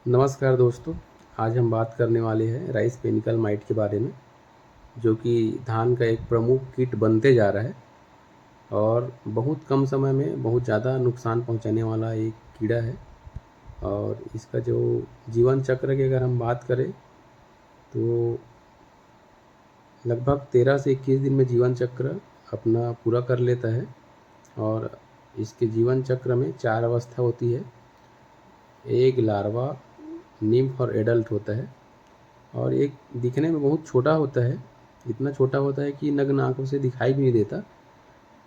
नमस्कार दोस्तों, आज हम बात करने वाले हैं राइस पेनिकल माइट के बारे में, जो कि धान का एक प्रमुख कीट बनते जा रहा है और बहुत कम समय में बहुत ज़्यादा नुकसान पहुंचाने वाला एक कीड़ा है। और इसका जो जीवन चक्र की अगर हम बात करें तो लगभग 13 से 21 दिन में जीवन चक्र अपना पूरा कर लेता है। और इसके जीवन चक्र में 4 अवस्था होती है। एग, लार्वा, निम्फ और एडल्ट होता है। और एक दिखने में बहुत छोटा होता है, इतना छोटा होता है कि नग्न आँखों से दिखाई भी नहीं देता।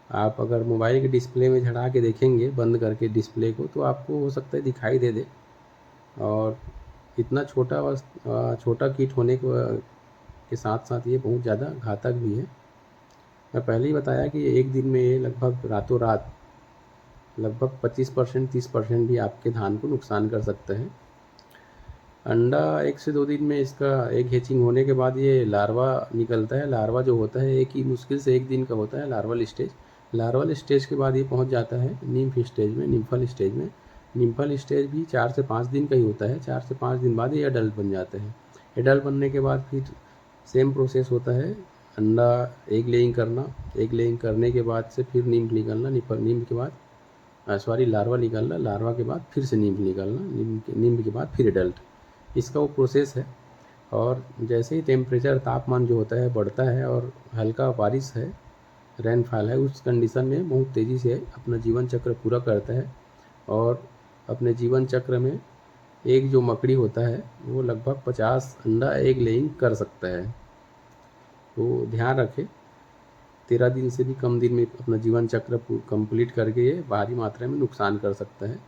आप अगर मोबाइल के डिस्प्ले में चढ़ा के देखेंगे बंद करके डिस्प्ले को, तो आपको हो सकता है दिखाई दे दे। और इतना छोटा कीट होने के साथ साथ ये बहुत ज़्यादा घातक भी है। मैं पहले ही बताया कि एक दिन में ये लगभग रातों रात लगभग 25% 30% भी आपके धान को नुकसान कर सकता है। अंडा 1 से 2 दिन में इसका एग हैचिंग होने के बाद ये लार्वा निकलता है। लार्वा जो होता है एक ही मुश्किल से 1 दिन का होता है लार्वल स्टेज। लार्वल स्टेज के बाद ये पहुंच जाता है निम्फ स्टेज में, निम्फल स्टेज में। निम्फल स्टेज भी 4 से 5 दिन का ही होता है। 4 से 5 दिन बाद ये अडल्ट बन जाते हैं। एडल्ट बनने के बाद फिर सेम प्रोसेस होता है, अंडा एग लेइंग करना, एग लेइंग करने के बाद से फिर निम्फ निकलना, निम्फ के बाद लार्वा निकलना, लार्वा के बाद फिर से निम्फ निकलना, निम्फ के बाद फिर एडल्ट। इसका वो प्रोसेस है। और जैसे ही टेम्परेचर तापमान जो होता है बढ़ता है और हल्का बारिश है, रेनफॉल है, उस कंडीशन में बहुत तेज़ी से अपना जीवन चक्र पूरा करता है। और अपने जीवन चक्र में एक जो मकड़ी होता है वो लगभग 50 अंडा एग लेइंग कर सकता है। तो ध्यान रखें, 13 दिन से भी कम दिन में अपना जीवन चक्र कंप्लीट करके ये भारी मात्रा में नुकसान कर सकता है।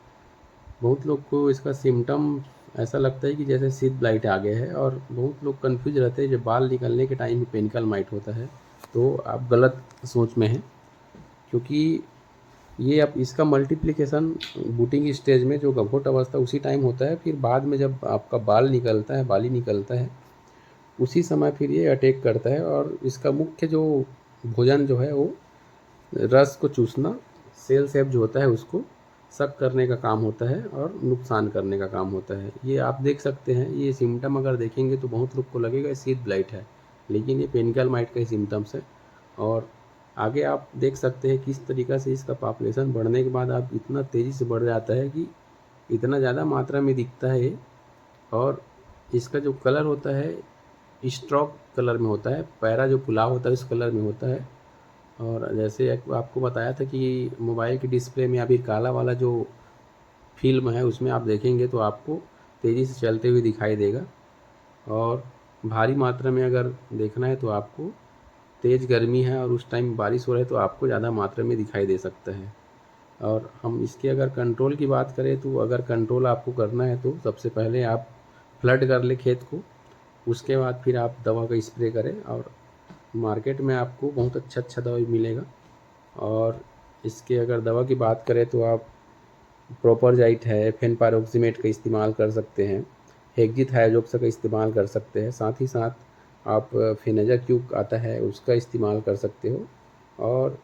बहुत लोग को इसका सिम्टम ऐसा लगता है कि जैसे सीड ब्लाइट आ गया है, और बहुत लोग कंफ्यूज रहते हैं जब बाल निकलने के टाइम ही पेनिकल माइट होता है। तो आप गलत सोच में हैं, क्योंकि ये अब इसका मल्टीप्लिकेशन बूटिंग स्टेज में जो गभोट अवस्था उसी टाइम होता है। फिर बाद में जब आपका बाल निकलता है, बाली निकलता है, उसी समय फिर ये अटैक करता है। और इसका मुख्य जो भोजन जो है वो रस को चूसना, सेल सेप जो होता है उसको सक करने का काम होता है और नुकसान करने का काम होता है। ये आप देख सकते हैं, ये सिम्टम अगर देखेंगे तो बहुत लोग को लगेगा सीड ब्लाइट है, लेकिन ये पेनिकल माइट का ही सिम्टम्स है। और आगे आप देख सकते हैं किस तरीक़ा से इसका पॉपुलेशन बढ़ने के बाद आप इतना तेज़ी से बढ़ जाता है कि इतना ज़्यादा मात्रा में दिखता है। और इसका जो कलर होता है स्ट्रॉक कलर में होता है, पैरा जो पुलाव होता है उस कलर में होता है। और जैसे आपको बताया था कि मोबाइल की डिस्प्ले में अभी काला वाला जो फिल्म है उसमें आप देखेंगे तो आपको तेज़ी से चलते हुए दिखाई देगा। और भारी मात्रा में अगर देखना है तो आपको तेज़ गर्मी है और उस टाइम बारिश हो रहा है तो आपको ज़्यादा मात्रा में दिखाई दे सकता है। और हम इसके अगर कंट्रोल की बात करें तो अगर कंट्रोल आपको करना है तो सबसे पहले आप फ्लड कर ले खेत को, उसके बाद फिर आप दवा का स्प्रे करें। और मार्केट में आपको बहुत अच्छा दवाई मिलेगा। और इसके अगर दवा की बात करें तो आप प्रोपरजाइट है, फेनपारोक्सिमेट का इस्तेमाल कर सकते हैं, हेक्जिथायोजोक्सा का इस्तेमाल कर सकते हैं। साथ ही साथ आप फेनाजाक्यूब आता है उसका इस्तेमाल कर सकते हो। और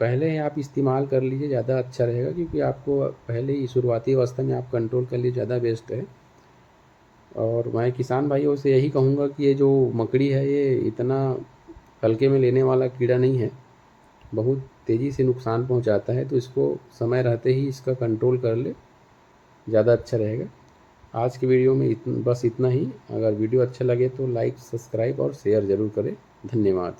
पहले आप इस्तेमाल कर लीजिए, ज़्यादा अच्छा रहेगा, क्योंकि आपको पहले ही शुरुआती अवस्था में आप कंट्रोल कर लीजिए, ज़्यादा बेस्ट है। और मैं किसान भाइयों से यही कहूँगा कि ये जो मकड़ी है ये इतना हल्के में लेने वाला कीड़ा नहीं है, बहुत तेज़ी से नुकसान पहुंचाता है। तो इसको समय रहते ही इसका कंट्रोल कर ले, ज़्यादा अच्छा रहेगा। आज की वीडियो में बस इतना ही। अगर वीडियो अच्छा लगे तो लाइक, सब्सक्राइब और शेयर ज़रूर करें। धन्यवाद।